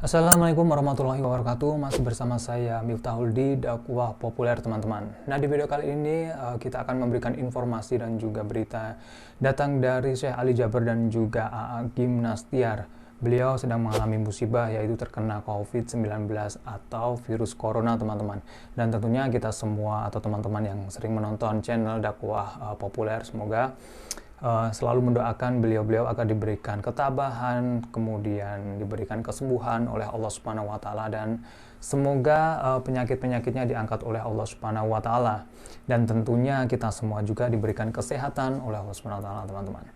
Assalamualaikum warahmatullahi wabarakatuh. Masih bersama saya Miftahul di Dakwah Populer, teman-teman. Nah, di video kali ini kita akan memberikan informasi dan juga berita datang dari Syekh Ali Jaber dan juga AA Gimnastiar. Beliau sedang mengalami musibah, yaitu terkena COVID-19 atau virus corona, teman-teman. Dan tentunya kita semua atau teman-teman yang sering menonton channel Dakwah Populer, semoga selalu mendoakan beliau-beliau agar diberikan ketabahan, kemudian diberikan kesembuhan oleh Allah Subhanahu wa taala, dan semoga penyakit-penyakitnya diangkat oleh Allah Subhanahu wa taala, dan tentunya kita semua juga diberikan kesehatan oleh Allah Subhanahu wa taala, teman-teman.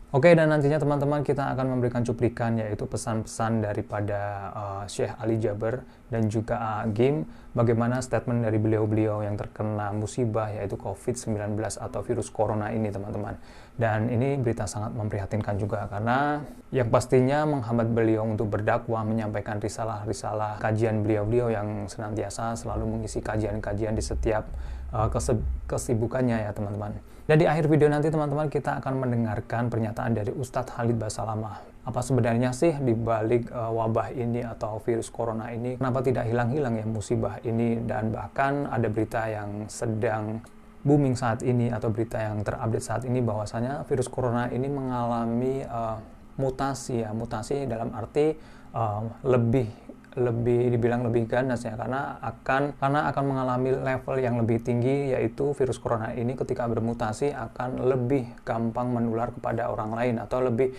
Oke, dan nantinya teman-teman kita akan memberikan cuplikan, yaitu pesan-pesan daripada Syekh Ali Jaber dan juga Gim, bagaimana statement dari beliau-beliau yang terkena musibah yaitu COVID-19 atau virus corona ini, teman-teman. Dan ini berita sangat memprihatinkan juga, karena yang pastinya menghambat beliau untuk berdakwah, menyampaikan risalah-risalah kajian beliau-beliau yang senantiasa selalu mengisi kajian-kajian di setiap kesibukannya ya, teman-teman. Dan di akhir video nanti, teman-teman, kita akan mendengarkan pernyataan dari Ustadz Khalid Basalamah. Apa sebenarnya sih di balik wabah ini atau virus corona ini? Kenapa tidak hilang-hilang ya musibah ini? Dan bahkan ada berita yang sedang booming saat ini atau berita yang terupdate saat ini, bahwasanya virus corona ini mengalami mutasi ya, mutasi dalam arti lebih dibilang lebih ganas ya, karena akan mengalami level yang lebih tinggi, yaitu virus corona ini ketika bermutasi akan lebih gampang menular kepada orang lain, atau lebih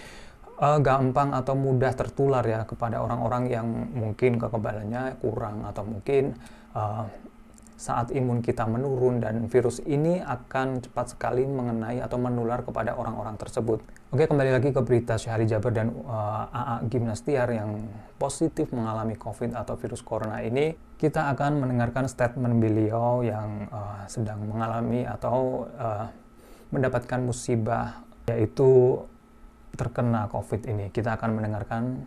gampang atau mudah tertular ya kepada orang-orang yang mungkin kekebalannya kurang, atau mungkin saat imun kita menurun, dan virus ini akan cepat sekali mengenai atau menular kepada orang-orang tersebut. Oke, kembali lagi ke berita Syekh Ali Jaber dan AA Gimnastiar yang positif mengalami COVID atau virus corona ini. Kita akan mendengarkan statement beliau yang sedang mengalami atau mendapatkan musibah, yaitu terkena COVID ini. Kita akan mendengarkan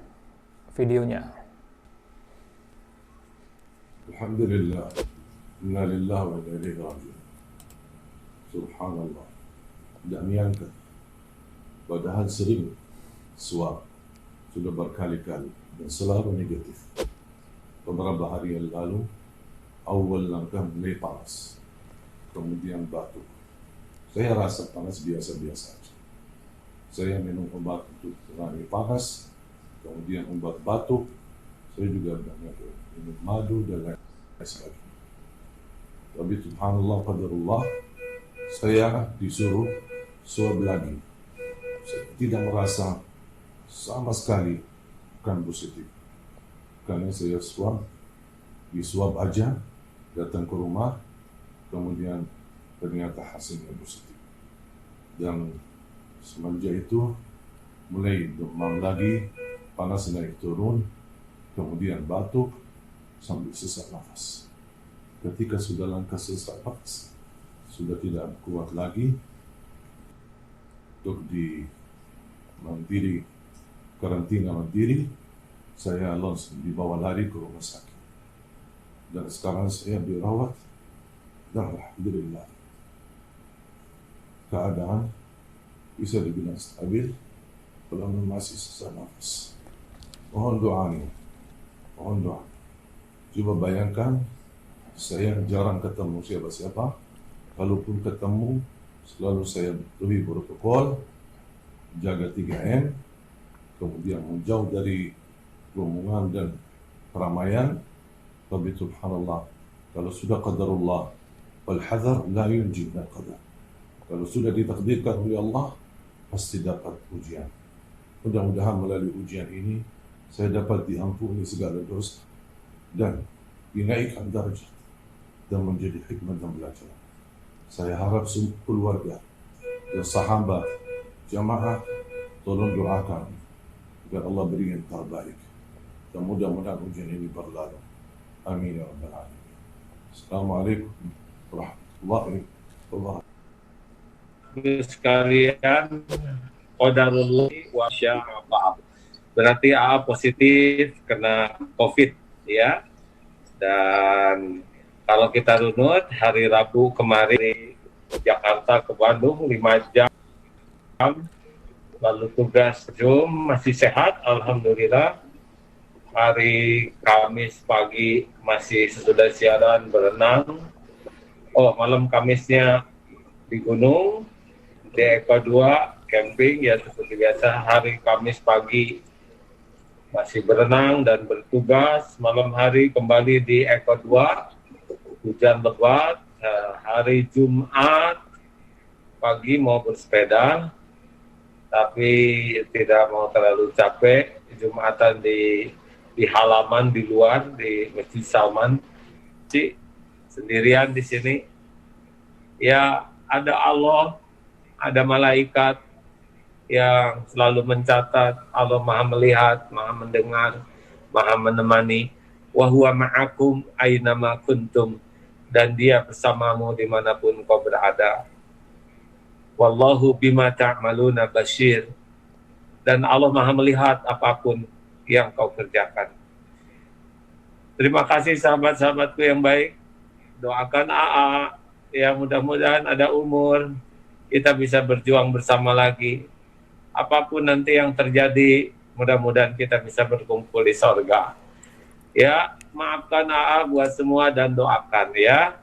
videonya. Alhamdulillah. Inna lillahi wa inna ilaihi raji'un. Subhanallah. Tidak menyangka. Padahal sering swab, sudah berkali-kali dan selalu negatif. Beberapa hari yang lalu, awal langkah mulai panas, kemudian batuk. Saya rasa panas biasa-biasa saja. Saya minum obat untuk mengurangi panas, kemudian obat batuk. Saya juga banyak minum madu dan lain sebagainya. Tapi subhanallah, qadarullah, saya disuruh swab lagi. Saya tidak merasa sama sekali bukan positif. Karena saya diswab aja, datang ke rumah, kemudian ternyata hasilnya positif. Dan semenjak itu mulai demam lagi, panas naik turun, kemudian batuk, sambil sesak nafas. Ketika sudah langkah sesak nafas, sudah tidak kuat lagi, untuk karantina mandiri, saya langsung dibawa lari ke rumah sakit. Dan sekarang saya dirawat, dan alhamdulillah keadaan bisa dibilang stabil, walaupun masih sesak nafas. Mohon doanya, mohon doa. Coba bayangkan, saya jarang ketemu siapa-siapa. Kalaupun ketemu, selalu saya patuhi protokol, jaga 3M, kemudian menjauh dari kerumunan dan keramaian. Tapi subhanallah, kalau sudah qadarullah, wal hadar la yunji min qadar. Kalau sudah ditakdirkan oleh Allah, pasti dapat ujian. Mudah-mudahan melalui ujian ini, saya dapat diampuni segala dosa dan dinaikkan darjat dan menjadi hikmah dan belajar. Saya harap semua keluarga dan sahabat, jamaah, tolong doakan agar Allah beri yang terbaik. Dan mudah-mudahan ujian ini berlalu. Amin ya rabbal alamin. Assalamualaikum warahmatullahi wabarakatuh. Sekalian, qadarullah wa sya'abah. Berarti AA positif kena COVID ya. Dan kalau kita runut, hari Rabu kemarin dari Jakarta ke Bandung 5 jam, lalu tugas Zoom, masih sehat alhamdulillah. hari Kamis pagi masih sesudah siaran berenang. Oh, malam Kamisnya di gunung, di Eko 2 camping ya seperti biasa. Hari Kamis pagi masih berenang dan bertugas. Malam hari kembali di Eko 2, hujan lebat. Hari Jumat pagi mau bersepeda, tapi tidak mau terlalu capek. Jumatan di halaman di luar di Masjid Salman, sendirian di sini. Ya, ada Allah, ada malaikat yang selalu mencatat. Allah Maha melihat, Maha mendengar, Maha menemani. Wa huwa ma'akum aynama kuntum, dan Dia bersamamu dimanapun kau berada. Wallahu bima ta'maluna basyir, dan Allah Maha melihat apapun yang kau kerjakan. Terima kasih sahabat-sahabatku yang baik. Doakan AA, ya mudah-mudahan ada umur, kita bisa berjuang bersama lagi. Apapun nanti yang terjadi, mudah-mudahan kita bisa berkumpul di sorga. Ya, maafkan AA buat semua dan doakan ya.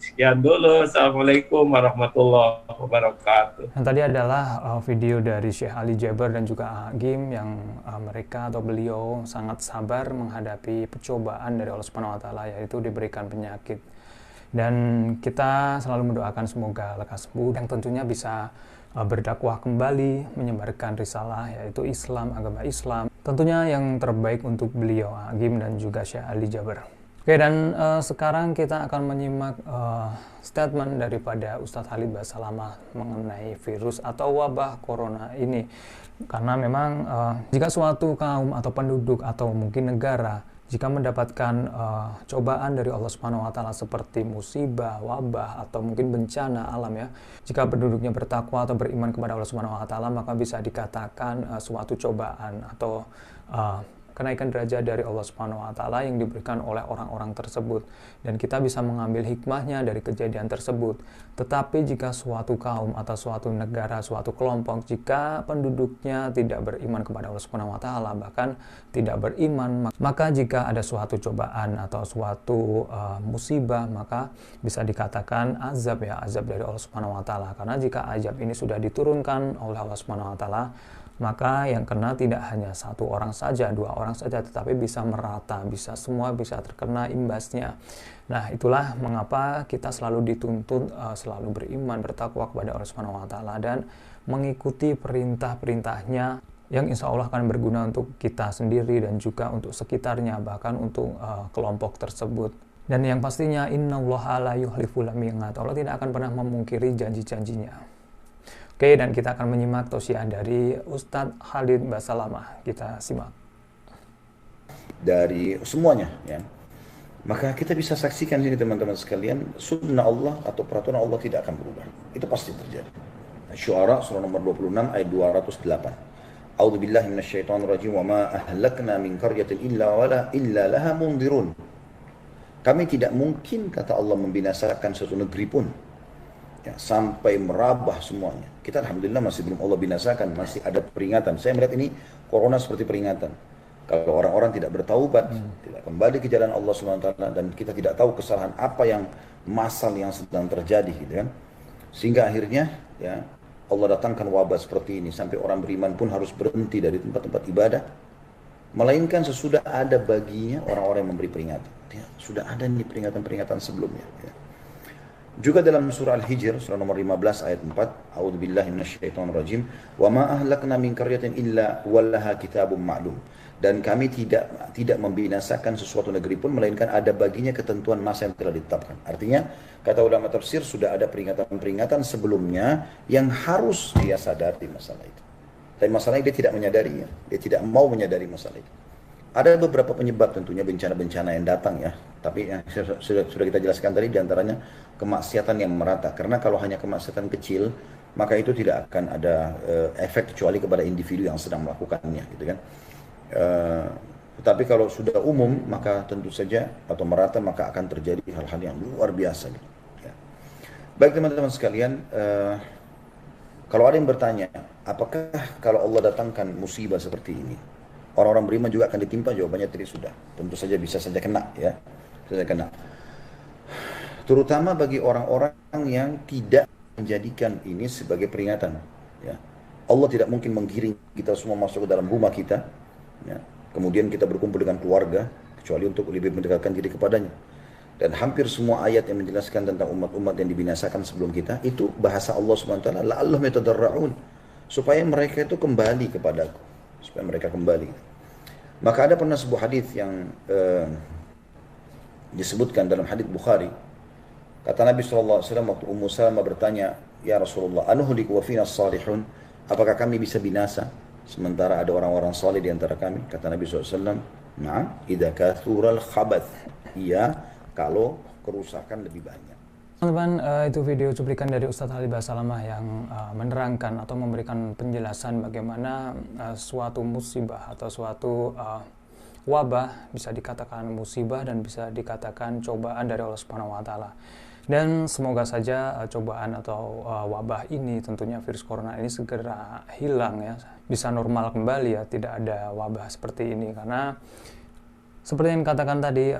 Sekian dulu. Assalamualaikum warahmatullahi wabarakatuh. Dan tadi adalah video dari Syekh Ali Jaber dan juga Agim yang mereka atau beliau sangat sabar menghadapi percobaan dari Allah Subhanahu wa taala, yaitu diberikan penyakit. Dan kita selalu mendoakan semoga lekas sembuh dan tentunya bisa berdakwah kembali, menyebarkan risalah yaitu Islam, agama Islam. Tentunya yang terbaik untuk beliau Agim dan juga Syekh Ali Jaber. Oke, dan sekarang kita akan menyimak statement daripada Ustadz Khalid Basalamah mengenai virus atau wabah corona ini. Karena memang jika suatu kaum atau penduduk atau mungkin negara jika mendapatkan cobaan dari Allah Subhanahu wa taala seperti musibah, wabah atau mungkin bencana alam ya. Jika penduduknya bertakwa atau beriman kepada Allah Subhanahu wa taala, maka bisa dikatakan suatu cobaan atau kenaikan derajat dari Allah Subhanahu wa taala yang diberikan oleh orang-orang tersebut, dan kita bisa mengambil hikmahnya dari kejadian tersebut. Tetapi jika suatu kaum atau suatu negara, suatu kelompok, jika penduduknya tidak beriman kepada Allah Subhanahu wa taala, bahkan tidak beriman, maka jika ada suatu cobaan atau suatu musibah, maka bisa dikatakan azab ya, azab dari Allah Subhanahu wa taala. Karena jika azab ini sudah diturunkan oleh Allah Subhanahu wa taala, maka yang kena tidak hanya satu orang saja, dua orang saja, tetapi bisa merata, bisa semua bisa terkena imbasnya. Nah, itulah mengapa kita selalu dituntut selalu beriman, bertakwa kepada Allah Subhanahu wa taala dan mengikuti perintah-perintahnya yang insya Allah akan berguna untuk kita sendiri dan juga untuk sekitarnya, bahkan untuk kelompok tersebut. Dan yang pastinya innallaha la yukhliful mi'ad. Allah tidak akan pernah memungkiri janji-janjinya. Oke, dan kita akan menyimak tausiah dari Ustadz Khalid Basalamah. Kita simak. Dari semuanya, ya. Maka kita bisa saksikan ini teman-teman sekalian, sunnah Allah atau peraturan Allah tidak akan berubah. Itu pasti terjadi. Syu'ara surah nomor 26 ayat 208. A'udzu billahi minasyaitonir rajim wa ma ahlakna min qaryatin illa laha mundirun. Kami tidak mungkin, kata Allah, membinasakan suatu negeri pun ya, sampai merabah semuanya. Kita alhamdulillah masih belum Allah binasakan, masih ada peringatan. Saya melihat ini corona seperti peringatan. Kalau orang-orang tidak bertaubat, tidak kembali ke jalan Allah SWT, dan kita tidak tahu kesalahan apa yang masal yang sedang terjadi, gitu kan. Sehingga akhirnya ya Allah datangkan wabah seperti ini sampai orang beriman pun harus berhenti dari tempat-tempat ibadah, melainkan sesudah ada baginya orang-orang yang memberi peringatan. Ya, sudah ada nih peringatan-peringatan sebelumnya. Ya. Juga dalam surah Al-Hijr, surah nomor 15 ayat 4, A'udzu billahi minasyaitonir rajim, wa ma ahlakna min qaryatin illa wallaha kitabun ma'lum. Dan kami tidak membinasakan sesuatu negeri pun melainkan ada baginya ketentuan masa yang telah ditetapkan. Artinya, kata ulama tafsir, sudah ada peringatan-peringatan sebelumnya yang harus dia sadari masalah itu. Tapi masalahnya dia tidak menyadarinya, dia tidak mau menyadari masalah itu. Ada beberapa penyebab tentunya bencana-bencana yang datang ya. Tapi sudah kita jelaskan tadi, diantaranya kemaksiatan yang merata. Karena kalau hanya kemaksiatan kecil, maka itu tidak akan ada efek kecuali kepada individu yang sedang melakukannya, gitu kan. Tetapi kalau sudah umum, maka tentu saja atau merata, maka akan terjadi hal-hal yang luar biasa. Gitu. Ya. Baik teman-teman sekalian, kalau ada yang bertanya, apakah kalau Allah datangkan musibah seperti ini, Orang-orang beriman juga akan ditimpa? Jawabannya tadi sudah. Tentu saja bisa saja kena, ya. Bisa saja kena. Terutama bagi orang-orang yang tidak menjadikan ini sebagai peringatan. Ya. Allah tidak mungkin menggiring kita semua masuk ke dalam rumah kita, ya. Kemudian kita berkumpul dengan keluarga, kecuali untuk lebih mendekatkan diri kepadanya. Dan hampir semua ayat yang menjelaskan tentang umat-umat yang dibinasakan sebelum kita, itu bahasa Allah SWT, la'allahum yatadarra'un, supaya mereka itu kembali kepadaku, supaya mereka kembali. Maka ada pernah sebuah hadis yang disebutkan dalam hadis Bukhari. Kata Nabi SAW waktu Ummu Salamah bertanya, ya Rasulullah, anuhlik wa fina salihun, apakah kami bisa binasa sementara ada orang-orang saleh di antara kami? Kata Nabi SAW, na'am, idza kathural khabath, iya, kalau kerusakan lebih banyak. Teman-teman, itu video cuplikan dari Ustadz Ali Basalamah yang menerangkan atau memberikan penjelasan bagaimana suatu musibah atau suatu wabah bisa dikatakan musibah dan bisa dikatakan cobaan dari Allah Subhanahu wa taala. Dan semoga saja cobaan atau wabah ini, tentunya virus corona ini segera hilang ya, bisa normal kembali ya, tidak ada wabah seperti ini. Karena seperti yang dikatakan tadi,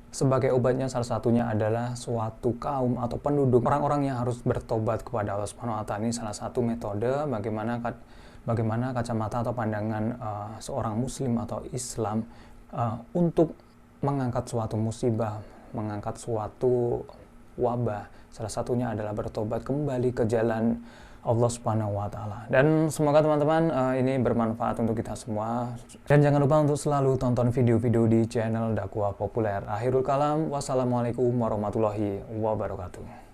sebagai obatnya salah satunya adalah suatu kaum atau penduduk, orang-orang yang harus bertobat kepada Allah Subhanahu wa taala. Ini salah satu metode bagaimana kacamata atau pandangan seorang muslim atau Islam untuk mengangkat suatu musibah, mengangkat suatu wabah. Salah satunya adalah bertobat kembali ke jalan Allah Subhanahu wa taala. Dan semoga teman-teman ini bermanfaat untuk kita semua. Dan jangan lupa untuk selalu tonton video-video di channel Dakwah Populer. Akhirul kalam, wassalamualaikum warahmatullahi wabarakatuh.